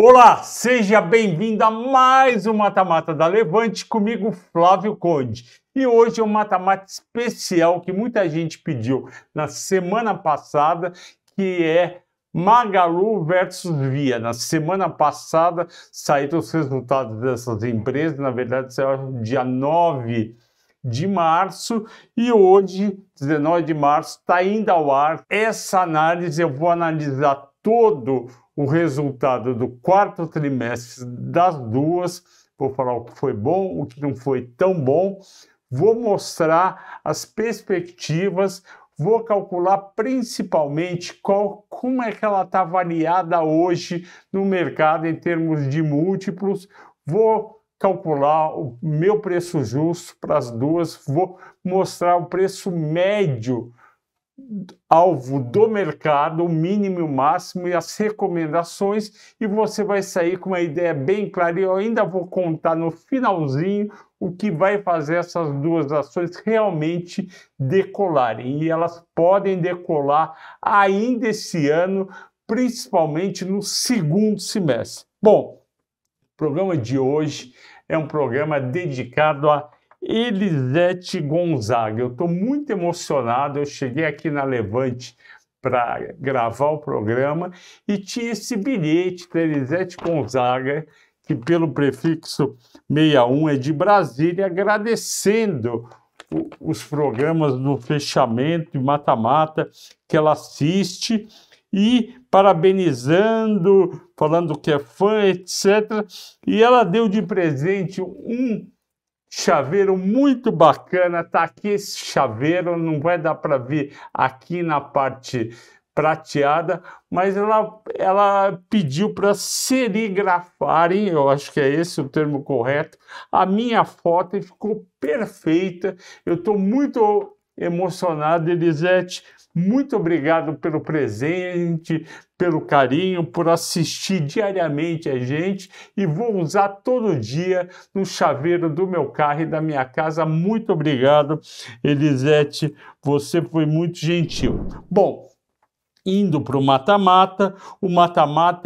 Olá, seja bem-vindo a mais um Mata-Mata da Levante, comigo Flávio Conde. E hoje é um mata-mata especial que muita gente pediu na semana passada, que é Magalu versus Via. Na semana passada saíram os resultados dessas empresas, na verdade saiu dia 9 de março e hoje, 19 de março, está indo ao ar essa análise. Eu vou analisar todo o resultado do quarto trimestre das duas, vou falar o que foi bom, o que não foi tão bom, vou mostrar as perspectivas, vou calcular principalmente como é que ela está variada hoje no mercado em termos de múltiplos, vou calcular o meu preço justo para as duas, vou mostrar o preço médio alvo do mercado, o mínimo e o máximo e as recomendações, e você vai sair com uma ideia bem clara. E eu ainda vou contar no finalzinho o que vai fazer essas duas ações realmente decolarem, e elas podem decolar ainda esse ano, principalmente no segundo semestre. Bom, o programa de hoje é um programa dedicado a Elisete Gonzaga. Eu estou muito emocionado, eu cheguei aqui na Levante para gravar o programa e tinha esse bilhete da Elisete Gonzaga, que pelo prefixo 61 é de Brasília, agradecendo os programas do fechamento e mata-mata que ela assiste e parabenizando, falando que é fã, etc. E ela deu de presente um chaveiro muito bacana. Tá aqui esse chaveiro, não vai dar para ver aqui na parte prateada, mas ela pediu para serigrafarem, eu acho que é esse o termo correto, a minha foto, e ficou perfeita. Eu estou muito emocionado, Elisete. Muito obrigado pelo presente, pelo carinho, por assistir diariamente a gente, e vou usar todo dia no chaveiro do meu carro e da minha casa. Muito obrigado, Elisete, você foi muito gentil. Bom, indo para o mata-mata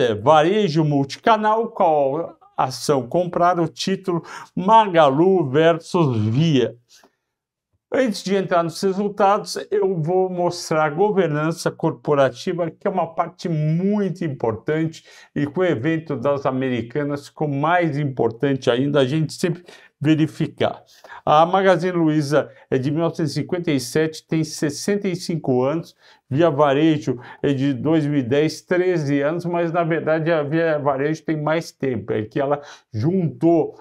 é varejo multicanal, qual ação comprar, o título Magalu versus Via. Antes de entrar nos resultados, eu vou mostrar a governança corporativa, que é uma parte muito importante, e com o evento das Americanas ficou mais importante ainda a gente sempre verificar. A Magazine Luiza é de 1957, tem 65 anos, Via Varejo é de 2010, 13 anos, mas na verdade a Via Varejo tem mais tempo, é que ela virou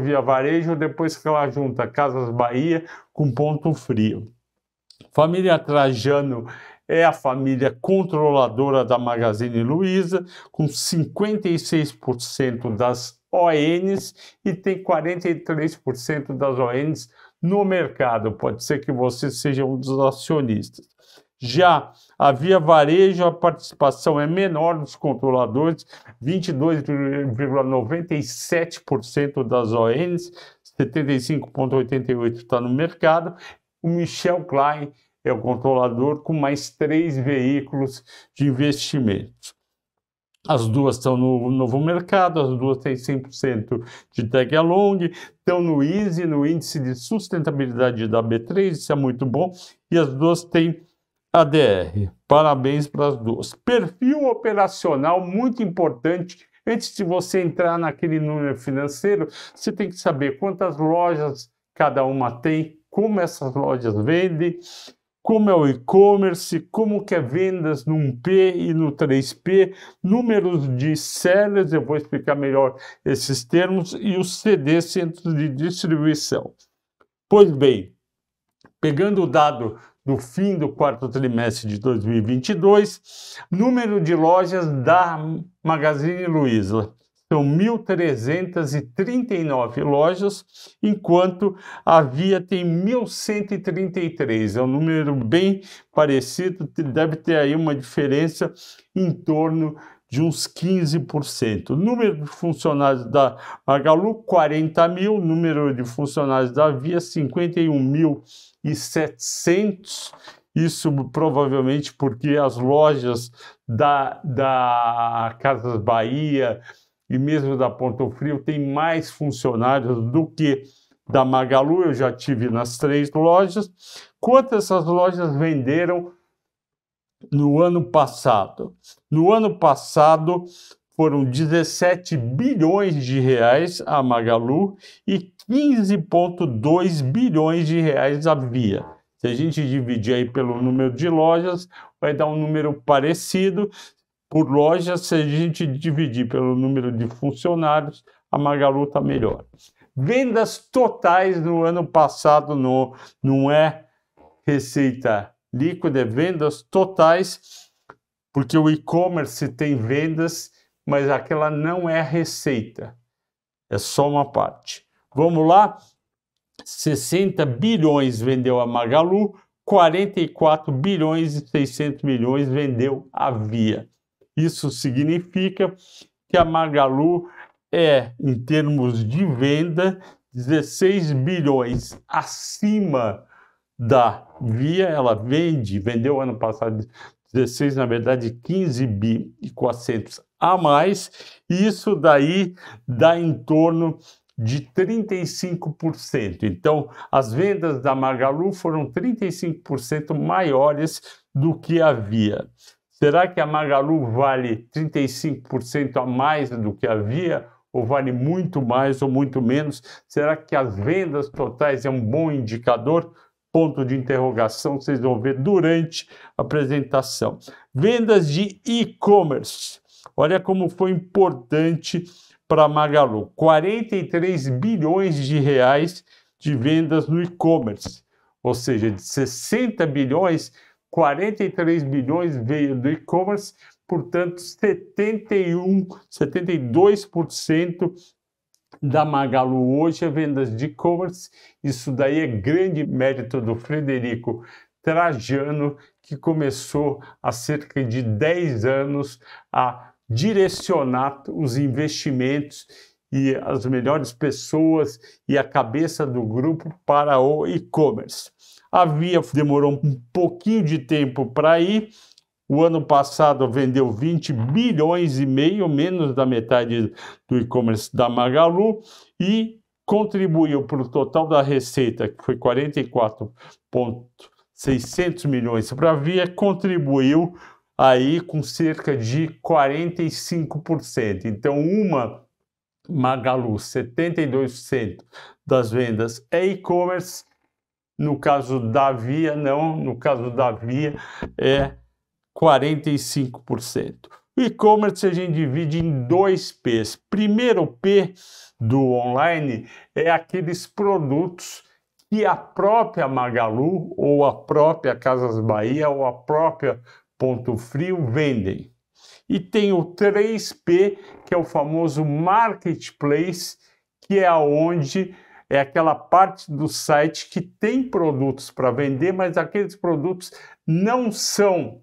Via Varejo depois que ela junta Casas Bahia com Ponto Frio. Família Trajano é a família controladora da Magazine Luiza, com 56% das ONs e tem 43% das ONs no mercado. Pode ser que você seja um dos acionistas. Já a Via Varejo, a participação é menor dos controladores, 22,97% das ONs, 75,88% está no mercado. O Michel Klein é o controlador com mais 3 veículos de investimentos. As duas estão no novo mercado, as duas têm 100% de tag along, estão no ISE, no índice de sustentabilidade da B3, isso é muito bom, e as duas têm ADR. Parabéns para as duas. Perfil operacional muito importante. Antes de você entrar naquele número financeiro, você tem que saber quantas lojas cada uma tem, como essas lojas vendem, como é o e-commerce, como que é vendas no 1P e no 3P, números de sellers, eu vou explicar melhor esses termos, e os CD, centros de distribuição. Pois bem, pegando o dado do fim do quarto trimestre de 2022, número de lojas da Magazine Luiza são 1.339 lojas, enquanto a Via tem 1.133. É um número bem parecido, deve ter aí uma diferença em torno de uns 15%. Número de funcionários da Magalu, 40 mil. Número de funcionários da Via, 51.700. Isso provavelmente porque as lojas da Casas Bahia e mesmo da Ponto Frio tem mais funcionários do que da Magalu. Eu já tive nas 3 lojas. Quanto essas lojas venderam no ano passado? No ano passado foram 17 bilhões de reais a Magalu e 15,2 bilhões de reais a Via. Se a gente dividir aí pelo número de lojas, vai dar um número parecido. Por loja, se a gente dividir pelo número de funcionários, a Magalu está melhor. Vendas totais no ano passado não é receita líquida, é vendas totais, porque o e-commerce tem vendas, mas aquela não é receita, é só uma parte. Vamos lá? 60 bilhões vendeu a Magalu, 44 bilhões e 600 milhões vendeu a Via. Isso significa que a Magalu é, em termos de venda, 16 bilhões acima da Via. Ela vendeu ano passado 16, na verdade 15 bi e 400 a mais. E isso daí dá em torno de 35%. Então, as vendas da Magalu foram 35% maiores do que a Via. Será que a Magalu vale 35% a mais do que a Via? Ou vale muito mais ou muito menos? Será que as vendas totais é um bom indicador? Ponto de interrogação, vocês vão ver durante a apresentação. Vendas de e-commerce. Olha como foi importante para a Magalu. 43 bilhões de reais de vendas no e-commerce. Ou seja, de 60 bilhões, 43 bilhões veio do e-commerce, portanto, 72% da Magalu hoje é vendas de e-commerce. Isso daí é grande mérito do Frederico Trajano, que começou há cerca de 10 anos a direcionar os investimentos e as melhores pessoas e a cabeça do grupo para o e-commerce. A Via demorou um pouquinho de tempo para ir. O ano passado vendeu 20 bilhões e meio, menos da metade do e-commerce da Magalu, e contribuiu para o total da receita, que foi 44,600 milhões para a Via, contribuiu aí com cerca de 45%. Então, uma Magalu, 72% das vendas é e-commerce. No caso da Via, não. No caso da Via, é 45%. O e-commerce a gente divide em 2 P's. Primeiro P do online é aqueles produtos que a própria Magalu, ou a própria Casas Bahia, ou a própria Ponto Frio vendem. E tem o 3P, que é o famoso marketplace, que é onde é aquela parte do site que tem produtos para vender, mas aqueles produtos não são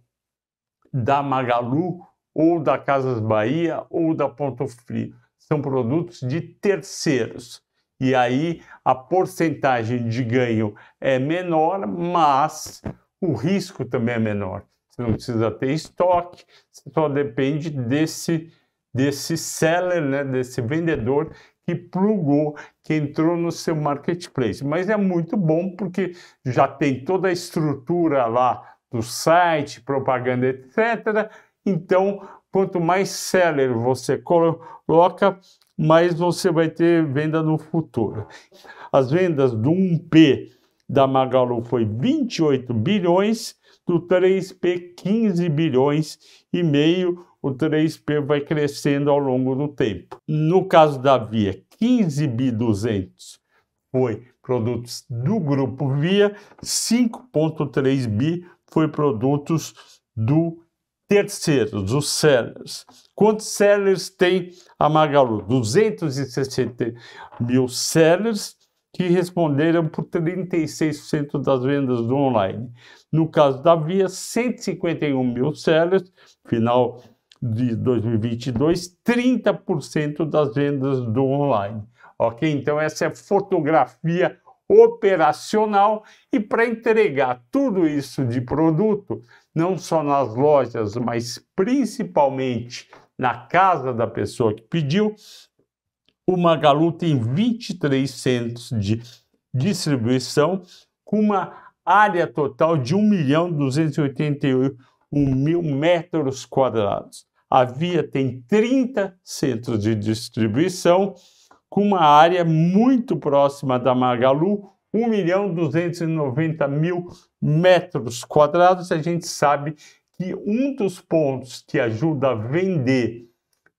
da Magalu, ou da Casas Bahia, ou da Ponto Frio. São produtos de terceiros. E aí a porcentagem de ganho é menor, mas o risco também é menor. Você não precisa ter estoque, você só depende desse seller, né, desse vendedor que plugou, que entrou no seu marketplace. Mas é muito bom porque já tem toda a estrutura lá do site, propaganda, etc. Então, quanto mais seller você coloca, mais você vai ter venda no futuro. As vendas do 1P da Magalu foi 28 bilhões, do 3P 15 bilhões e meio. O 3P vai crescendo ao longo do tempo. No caso da Via, 15 bi 200 foi produtos do grupo Via, 5,3 bi foi produtos do terceiros, dos sellers. Quantos sellers tem a Magalu? 260 mil sellers que responderam por 36% das vendas do online. No caso da Via, 151 mil sellers, final de 2022, 30% das vendas do online. Ok? Então essa é a fotografia operacional, e para entregar tudo isso de produto, não só nas lojas, mas principalmente na casa da pessoa que pediu. O Magalu tem 23 centros de distribuição, com uma área total de 1.281.000 metros quadrados. A Via tem 30 centros de distribuição, com uma área muito próxima da Magalu, 1.290.000 metros quadrados. A gente sabe que um dos pontos que ajuda a vender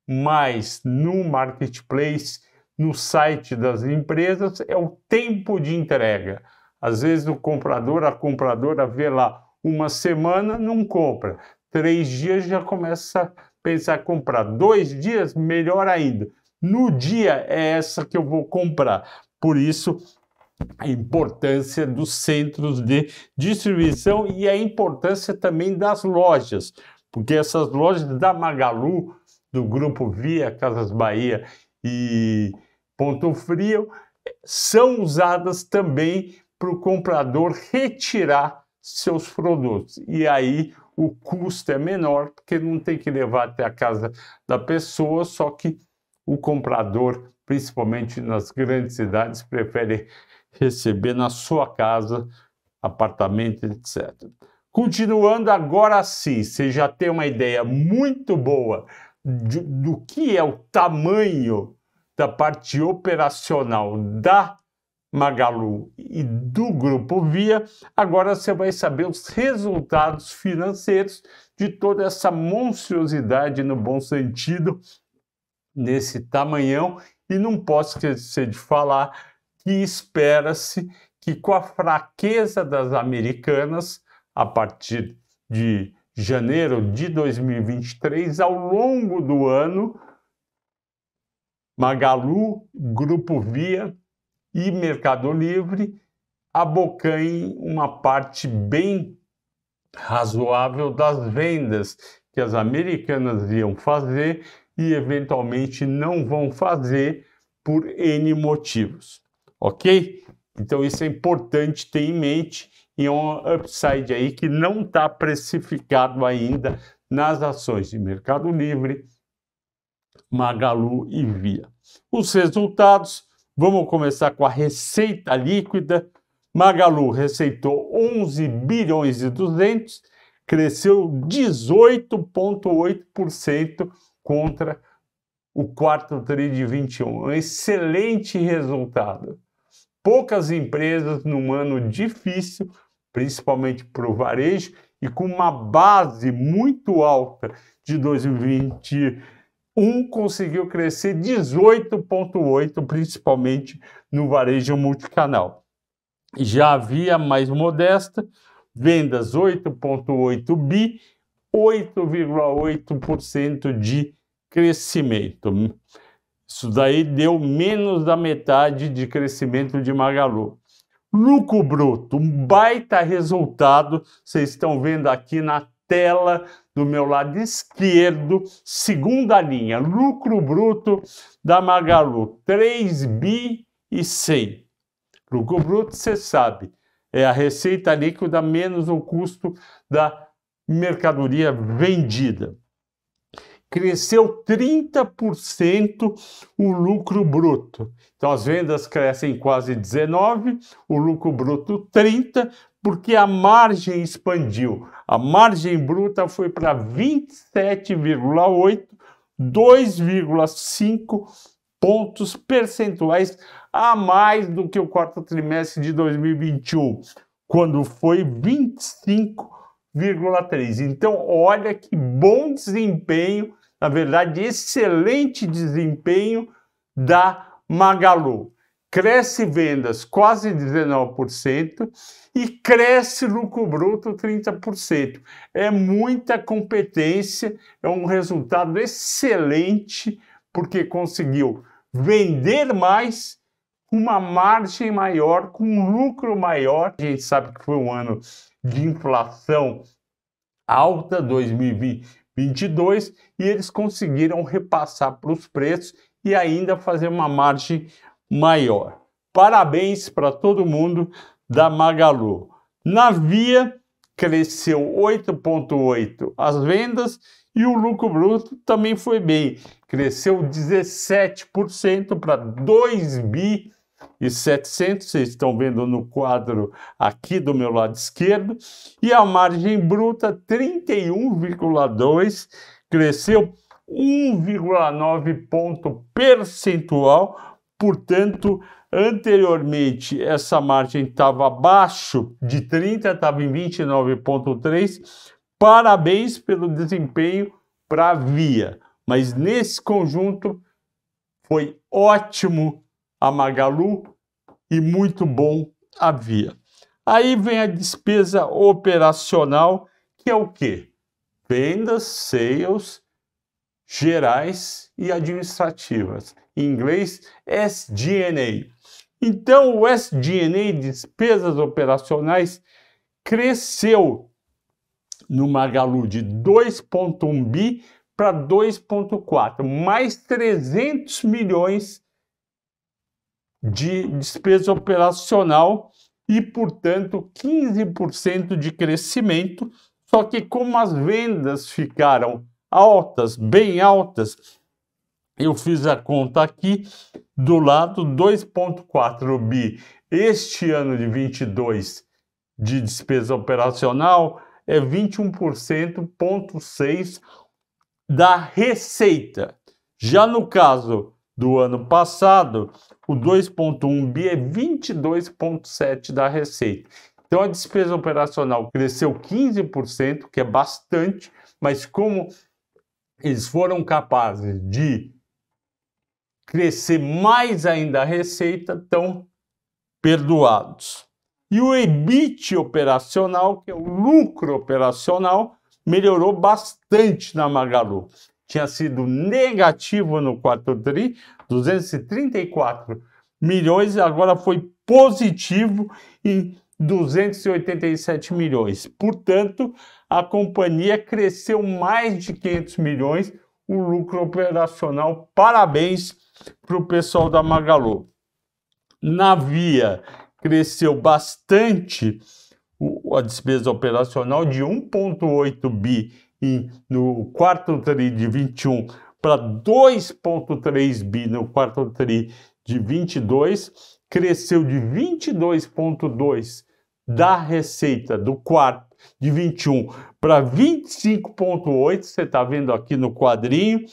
mais no marketplace, no site das empresas, é o tempo de entrega. Às vezes o comprador, a compradora vê lá uma semana, não compra. 3 dias já começa a pensar em comprar. 2 dias, melhor ainda. No dia é essa que eu vou comprar. Por isso, a importância dos centros de distribuição e a importância também das lojas, porque essas lojas da Magalu, do Grupo Via, Casas Bahia e Ponto Frio, são usadas também para o comprador retirar seus produtos. E aí o custo é menor, porque não tem que levar até a casa da pessoa, só que o comprador, principalmente nas grandes cidades, prefere receber na sua casa, apartamento, etc. Continuando, agora sim, você já tem uma ideia muito boa do que é o tamanho da parte operacional da Magalu e do Grupo Via. Agora você vai saber os resultados financeiros de toda essa monstruosidade, no bom sentido, nesse tamanhão. E não posso esquecer de falar que espera-se que, com a fraqueza das americanas, a partir de janeiro de 2023, ao longo do ano, Magalu, Grupo Via e Mercado Livre abocanhem uma parte bem razoável das vendas que as americanas iam fazer e eventualmente não vão fazer por N motivos, ok? Então isso é importante ter em mente, e é um upside aí que não está precificado ainda nas ações de Mercado Livre, Magalu e Via. Os resultados, vamos começar com a receita líquida. Magalu receitou 11 bilhões e 200, cresceu 18,8% contra o quarto tri de 21. Um excelente resultado. Poucas empresas num ano difícil, principalmente para o varejo, e com uma base muito alta de 2021, conseguiu crescer 18,8%, principalmente no varejo multicanal. Já havia mais modesta, vendas 8,8 bi, 8,8% de crescimento. Isso daí deu menos da metade de crescimento de Magalu. Lucro bruto, um baita resultado, vocês estão vendo aqui na tela do meu lado esquerdo, segunda linha, lucro bruto da Magalu, 3 bi e 100. Lucro bruto, você sabe, é a receita líquida menos o custo da mercadoria vendida. Cresceu 30% o lucro bruto. Então as vendas crescem quase 19%, o lucro bruto 30%, porque a margem expandiu. A margem bruta foi para 27,8%, 2,5 pontos percentuais a mais do que o quarto trimestre de 2021, quando foi 25,3%. Então, olha que bom desempenho, na verdade, excelente desempenho da Magalu. Cresce vendas quase 19% e cresce lucro bruto 30%. É muita competência, é um resultado excelente, porque conseguiu vender mais, com uma margem maior, com um lucro maior. A gente sabe que foi um ano de inflação alta, 2022, e eles conseguiram repassar para os preços e ainda fazer uma margem maior. Parabéns para todo mundo da Magalu. Na Via, cresceu 8,8% as vendas e o lucro bruto também foi bem, cresceu 17% para 2.700.000, vocês estão vendo no quadro aqui do meu lado esquerdo, e a margem bruta 31,2%, cresceu 1,9 ponto percentual, portanto, anteriormente essa margem estava abaixo de 30, estava em 29,3. Parabéns pelo desempenho para a Via, mas nesse conjunto foi ótimo a Magalu e muito bom a Via. Aí vem a despesa operacional, que é o quê? Vendas, sales, gerais e administrativas. Em inglês, SG&A. Então, o SG&A, despesas operacionais, cresceu no Magalu de 2,1 bi para 2,4, mais 300 milhões de despesa operacional e, portanto, 15% de crescimento. Só que como as vendas ficaram altas, bem altas, eu fiz a conta aqui do lado, 2,4 bi este ano de 22 de despesa operacional é 21,6% da receita. Já no caso do ano passado, o 2,1 bi é 22,7% da receita. Então a despesa operacional cresceu 15%, que é bastante, mas como eles foram capazes de crescer mais ainda a receita, estão perdoados. E o EBIT operacional, que é o lucro operacional, melhorou bastante na Magalu. Tinha sido negativo no quarto tri, 234 milhões, e agora foi positivo em 287 milhões. Portanto, a companhia cresceu mais de 500 milhões, o lucro operacional. Parabéns para o pessoal da Magalu. Na Via, cresceu bastante a despesa operacional de 1,8 bi no quarto tri de 21 para 2,3 bi no quarto tri de 22, cresceu de 22,2 da receita do quarto de 21 para 25,8, você está vendo aqui no quadrinho.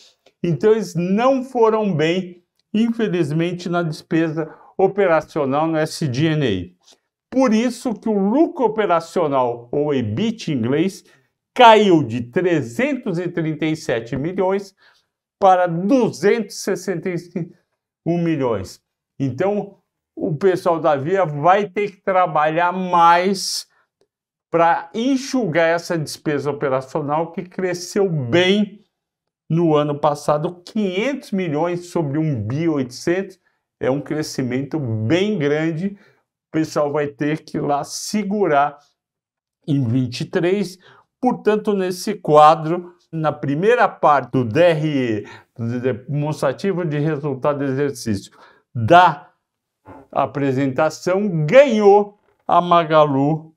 Então eles não foram bem, infelizmente, na despesa operacional no SG&A. Por isso que o lucro operacional, ou EBIT em inglês, caiu de 337 milhões para 261 milhões. Então, o pessoal da Via vai ter que trabalhar mais para enxugar essa despesa operacional que cresceu bem no ano passado, 500 milhões sobre 1.800 é um crescimento bem grande. O pessoal vai ter que ir lá segurar em 23. Portanto, nesse quadro, na primeira parte do DRE, demonstrativo de resultado do exercício da apresentação, ganhou a Magalu,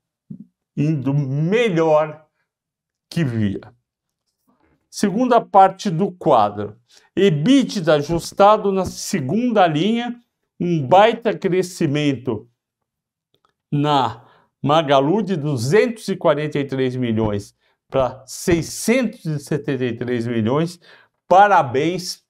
indo melhor que Via. Segunda parte do quadro, EBITDA ajustado na segunda linha, um baita crescimento na Magalu de 243 milhões para 673 milhões, parabéns.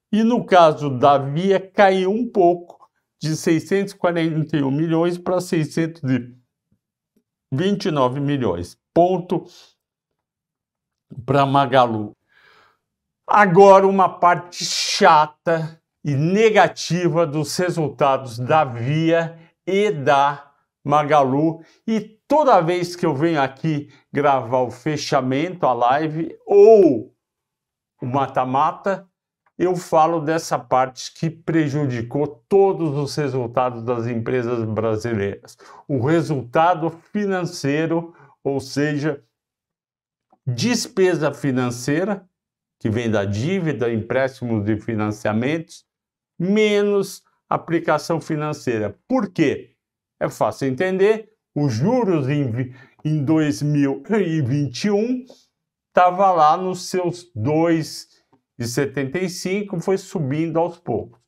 E no caso da Via, caiu um pouco, de 641 milhões para 629 milhões. Ponto para Magalu. Agora uma parte chata e negativa dos resultados da Via e da Magalu. E toda vez que eu venho aqui gravar o fechamento, a live ou o mata-mata, eu falo dessa parte que prejudicou todos os resultados das empresas brasileiras. O resultado financeiro, ou seja, despesa financeira, que vem da dívida, empréstimos e financiamentos, menos aplicação financeira. Por quê? É fácil entender, os juros em 2021 estava lá nos seus 2,75, foi subindo aos poucos.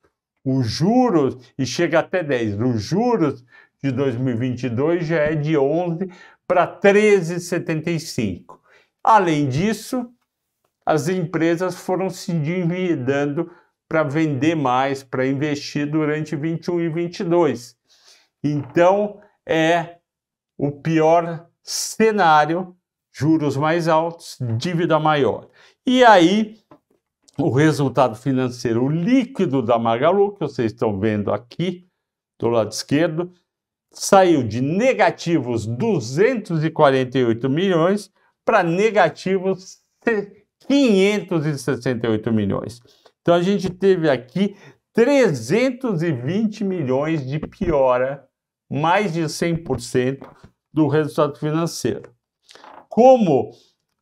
Os juros, e chega até 10, os juros de 2022 já é de 11 para 13,75. Além disso, as empresas foram se endividando para vender mais, para investir durante 21 e 22. Então, é o pior cenário, juros mais altos, dívida maior. E aí, o resultado financeiro líquido da Magalu, que vocês estão vendo aqui, do lado esquerdo, saiu de negativos 248 milhões para negativos 568 milhões. Então, a gente teve aqui 320 milhões de piora, mais de 100% do resultado financeiro. Como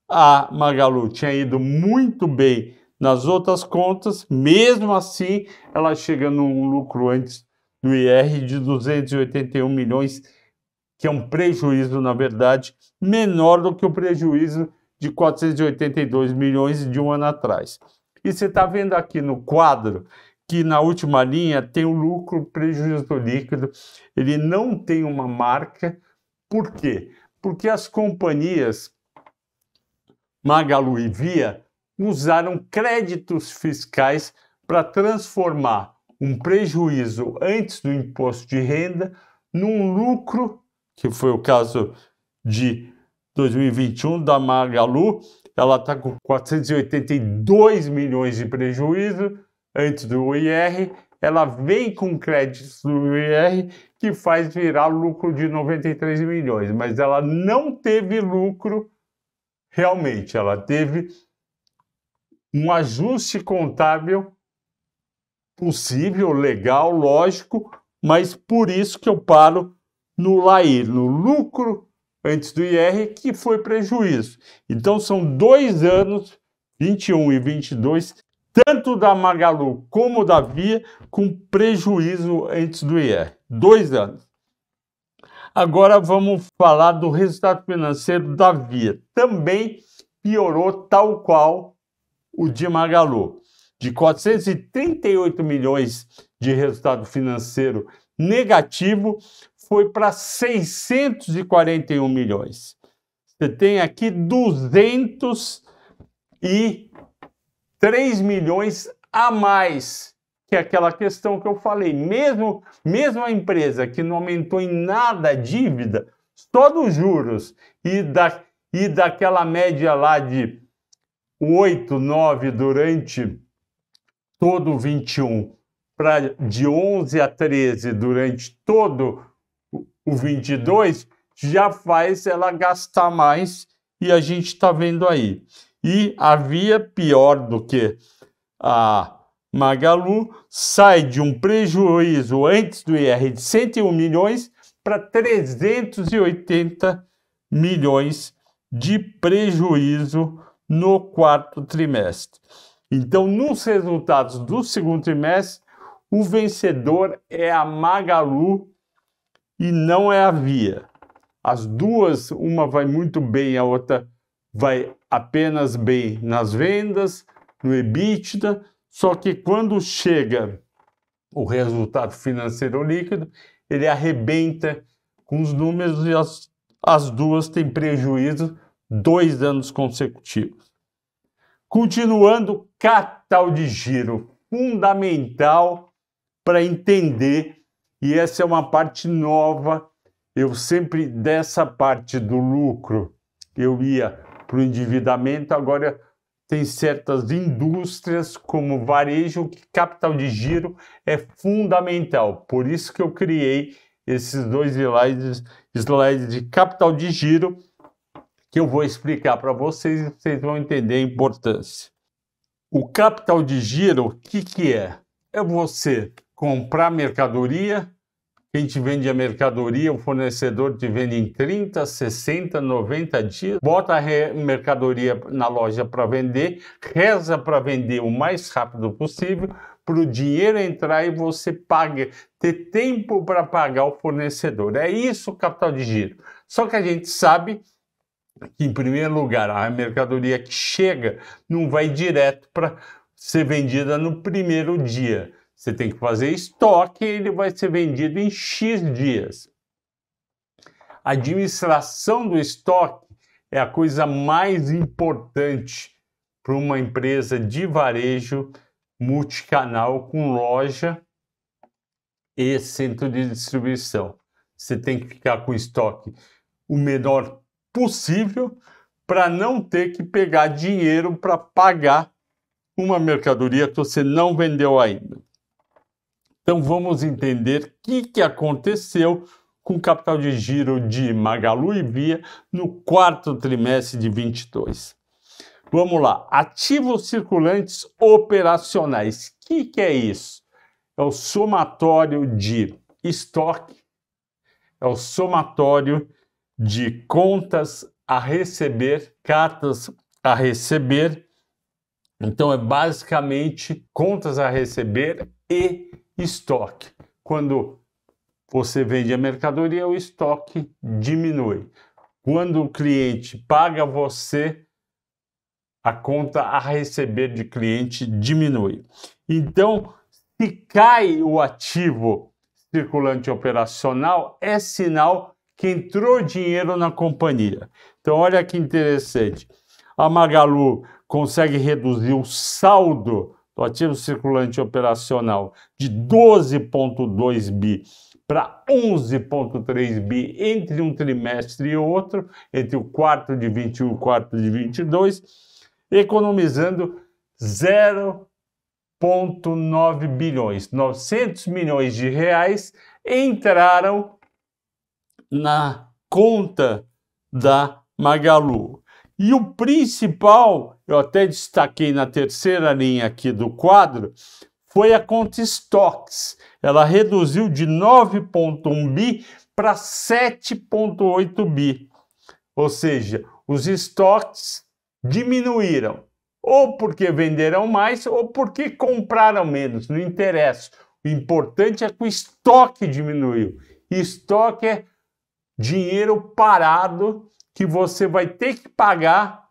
a Magalu tinha ido muito bem nas outras contas, mesmo assim, ela chega num lucro antes do IR de 281 milhões, que é um prejuízo, na verdade, menor do que o prejuízo de 482 milhões de um ano atrás. E você está vendo aqui no quadro que na última linha tem o lucro prejuízo líquido, ele não tem uma marca. Por quê? Porque as companhias Magalu e Via usaram créditos fiscais para transformar um prejuízo antes do imposto de renda num lucro, que foi o caso de 2021 da Magalu. Ela está com 482 milhões de prejuízo antes do IR, ela vem com créditos do IR que faz virar lucro de 93 milhões, mas ela não teve lucro realmente, ela teve um ajuste contábil possível, legal, lógico, mas por isso que eu paro no LAIR, no lucro antes do IR, que foi prejuízo. Então são 2 anos, 21 e 22, tanto da Magalu como da Via, com prejuízo antes do IR. 2 anos. Agora vamos falar do resultado financeiro da Via. Também piorou tal qual o de Magalu. De 438 milhões de resultado financeiro negativo, foi para 641 milhões. Você tem aqui 203 milhões a mais, que é aquela questão que eu falei. Mesmo a empresa que não aumentou em nada a dívida, só dos juros e daquela média lá de 8, 9 durante todo o 21, para de 11 a 13 durante todo o 22, já faz ela gastar mais, e a gente está vendo aí. E a Via, pior do que a Magalu, sai de um prejuízo antes do IR de 101 milhões para 380 milhões de prejuízo no quarto trimestre. Então, nos resultados do segundo trimestre, o vencedor é a Magalu e não é a Via. As duas, uma vai muito bem, a outra vai apenas bem nas vendas, no EBITDA, só que quando chega o resultado financeiro líquido, ele arrebenta com os números e as duas têm prejuízo 2 anos consecutivos. Continuando, capital de giro, fundamental para entender, e essa é uma parte nova. Eu sempre, dessa parte do lucro, eu ia para o endividamento. Agora tem certas indústrias como varejo que capital de giro é fundamental. Por isso que eu criei esses 2 slides de capital de giro, que eu vou explicar para vocês e vocês vão entender a importância. O capital de giro, o que é? É você comprar mercadoria, quem te vende a mercadoria, o fornecedor te vende em 30, 60, 90 dias, bota a mercadoria na loja para vender, reza para vender o mais rápido possível, para o dinheiro entrar e você ter tempo para pagar o fornecedor. É isso o capital de giro. Só que a gente sabe que, em primeiro lugar, a mercadoria que chega não vai direto para ser vendida no primeiro dia. Você tem que fazer estoque e ele vai ser vendido em X dias. A administração do estoque é a coisa mais importante para uma empresa de varejo multicanal com loja e centro de distribuição. Você tem que ficar com o estoque o menor possível para não ter que pegar dinheiro para pagar uma mercadoria que você não vendeu ainda. Então vamos entender o que aconteceu com o capital de giro de Magalu e Via no quarto trimestre de 22. Vamos lá, ativos circulantes operacionais. O que é isso? É o somatório de estoque, é o somatório de contas a receber, cartas a receber. Então é basicamente contas a receber e estoque. Quando você vende a mercadoria, o estoque diminui. Quando o cliente paga você, a conta a receber de cliente diminui. Então, se cai o ativo circulante operacional, é sinal que entrou dinheiro na companhia. Então, olha que interessante. A Magalu consegue reduzir o saldo do ativo circulante operacional de 12,2 bi para 11,3 bi entre um trimestre e outro, entre o quarto de 21 e o quarto de 22, economizando 0,9 bilhões. 900 milhões de reais entraram na conta da Magalu. E o principal, eu até destaquei na terceira linha aqui do quadro, foi a conta estoques. Ela reduziu de 9,1 bi para 7,8 bi. Ou seja, os estoques diminuíram. Ou porque venderam mais, ou porque compraram menos. Não interessa. O importante é que o estoque diminuiu. Estoque é dinheiro parado que você vai ter que pagar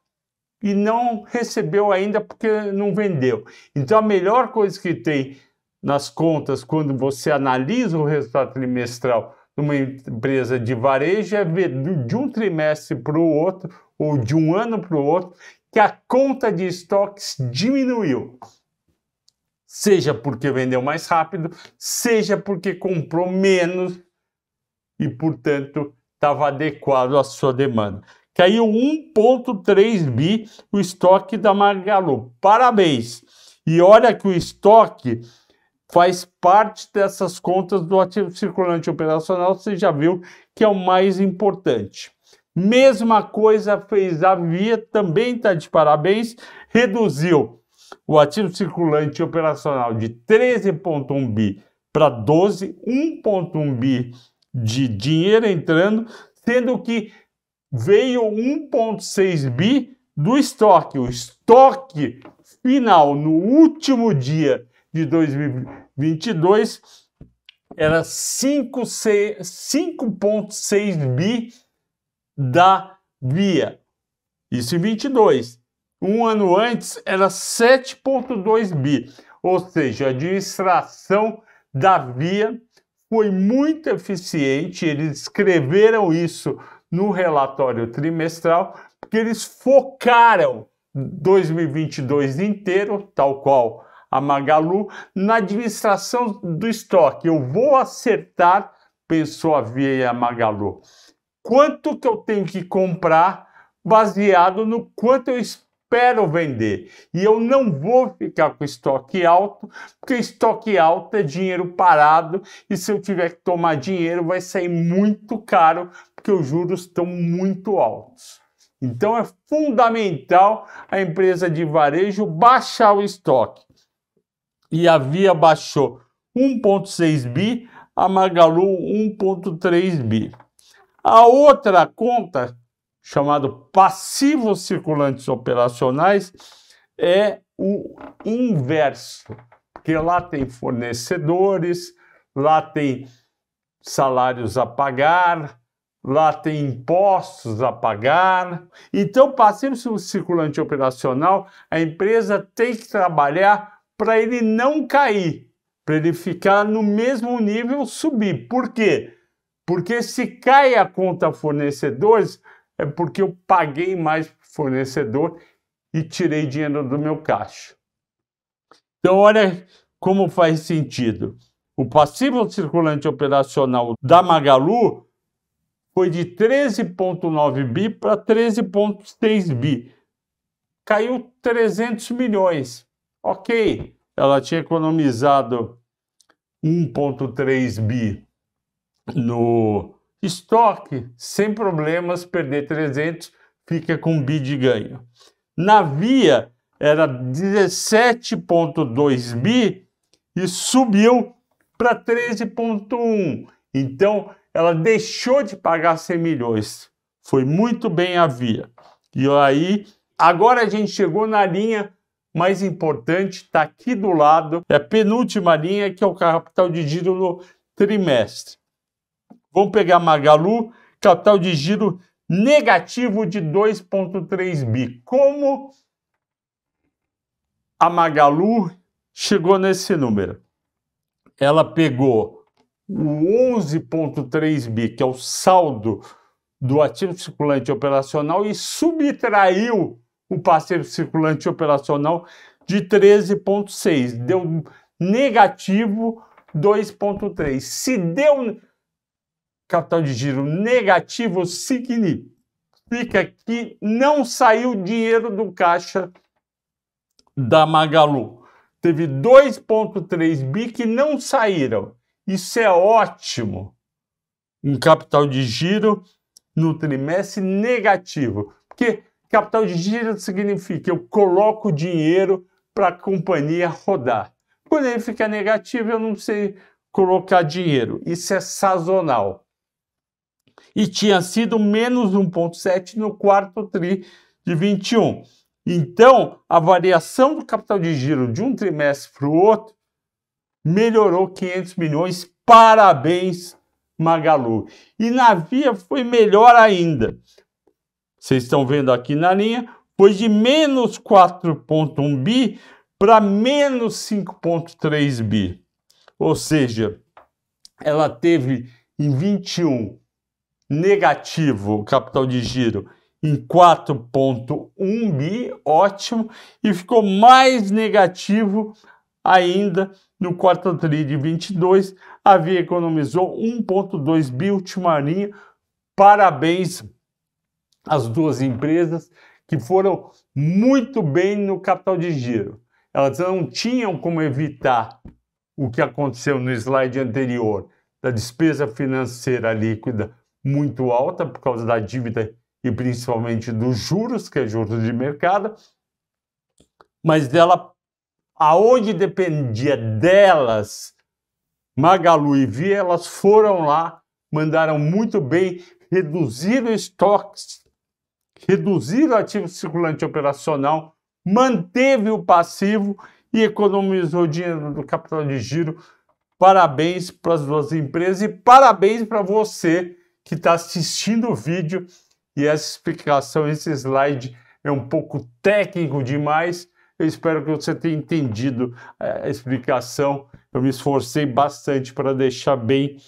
e não recebeu ainda porque não vendeu. Então, a melhor coisa que tem nas contas, quando você analisa o resultado trimestral de uma empresa de varejo, é ver de um trimestre para o outro, ou de um ano para o outro, que a conta de estoques diminuiu. Seja porque vendeu mais rápido, seja porque comprou menos e, portanto, estava adequado à sua demanda. Caiu 1,3 bi o estoque da Magalu. Parabéns! E olha que o estoque faz parte dessas contas do ativo circulante operacional, você já viu que é o mais importante. Mesma coisa fez a Via, também está de parabéns, reduziu o ativo circulante operacional de 13,1 bi para 12, 1,1 bi de dinheiro entrando, sendo que veio 1,6 bi do estoque. O estoque final no último dia de 2022 era 5,6 bi da Via. Isso em 22. Um ano antes era 7,2 bi. Ou seja, a administração da Via foi muito eficiente. Eles escreveram isso no relatório trimestral, porque eles focaram 2022 inteiro, tal qual a Magalu, na administração do estoque. Eu vou acertar, pensou a Via e a Magalu, quanto que eu tenho que comprar baseado no quanto eu espero vender. E eu não vou ficar com estoque alto, porque estoque alto é dinheiro parado e se eu tiver que tomar dinheiro vai sair muito caro, porque os juros estão muito altos. Então é fundamental a empresa de varejo baixar o estoque. E a Via baixou 1,6 bi, a Magalu 1,3 bi. A outra conta, chamada passivos circulantes operacionais, é o inverso. porque lá tem fornecedores, lá tem salários a pagar, lá tem impostos a pagar. Então, passivo circulante operacional, a empresa tem que trabalhar para ele não cair, para ele ficar no mesmo nível, subir. Por quê? Porque se cai a conta fornecedores, é porque eu paguei mais para o fornecedor e tirei dinheiro do meu caixa. Então, olha como faz sentido. O passivo circulante operacional da Magalu foi de 13,9 bi para 13,6 bi. Caiu 300 milhões. Ok, ela tinha economizado 1,3 bi no estoque, sem problemas, perder 300, fica com bi de ganho. Na Via era 17,2 bi e subiu para 13,1. Então, ela deixou de pagar 100 milhões. Foi muito bem a Via. E aí, agora a gente chegou na linha mais importante, está aqui do lado, é a penúltima linha, que é o capital de giro no trimestre. Vamos pegar Magalu, capital de giro negativo de 2,3 bi. Como a Magalu chegou nesse número? Ela pegou o 11,3 bi, que é o saldo do ativo circulante operacional, e subtraiu o passivo circulante operacional de 13,6. Deu negativo 2,3. Se deu capital de giro negativo, significa que não saiu dinheiro do caixa da Magalu. Teve 2,3 bi que não saíram. Isso é ótimo. Um capital de giro no trimestre negativo. Porque capital de giro significa eu coloco dinheiro para a companhia rodar. Quando ele fica negativo, eu não sei colocar dinheiro. Isso é sazonal. E tinha sido menos 1,7 no quarto tri de 21. Então, a variação do capital de giro de um trimestre para o outro melhorou 500 milhões. Parabéns, Magalu. E na Via foi melhor ainda. Vocês estão vendo aqui na linha, foi de menos 4,1 bi para menos 5,3 bi. Ou seja, ela teve em 21 negativo o capital de giro em 4,1 bi, ótimo, e ficou mais negativo ainda no quarto tri de 22. A Via economizou 1,2 bi, última linha. Parabéns às duas empresas que foram muito bem no capital de giro. Elas não tinham como evitar o que aconteceu no slide anterior, da despesa financeira líquida muito alta por causa da dívida e principalmente dos juros, que é juros de mercado, mas dela, aonde dependia delas, Magalu e Via, elas foram lá, mandaram muito bem, reduziram estoques, reduziram o ativo circulante operacional, manteve o passivo e economizou dinheiro do capital de giro. Parabéns para as duas empresas e parabéns para você que está assistindo o vídeo. E essa explicação, esse slide é um pouco técnico demais. Eu espero que você tenha entendido a explicação. Eu me esforcei bastante para deixar bem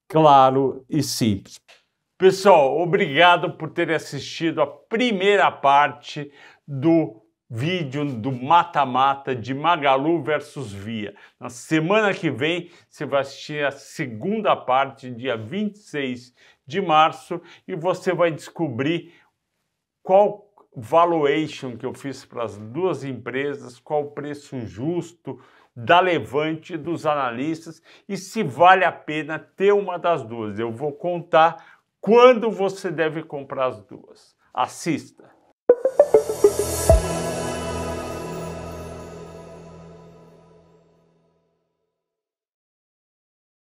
claro e simples. Pessoal, obrigado por terem assistido a primeira parte do vídeo do mata-mata de Magalu versus Via. Na semana que vem, você vai assistir a segunda parte, dia 26 de março, e você vai descobrir qual valuation que eu fiz para as duas empresas, qual o preço justo da Levante, dos analistas, e se vale a pena ter uma das duas. Eu vou contar quando você deve comprar as duas. Assista!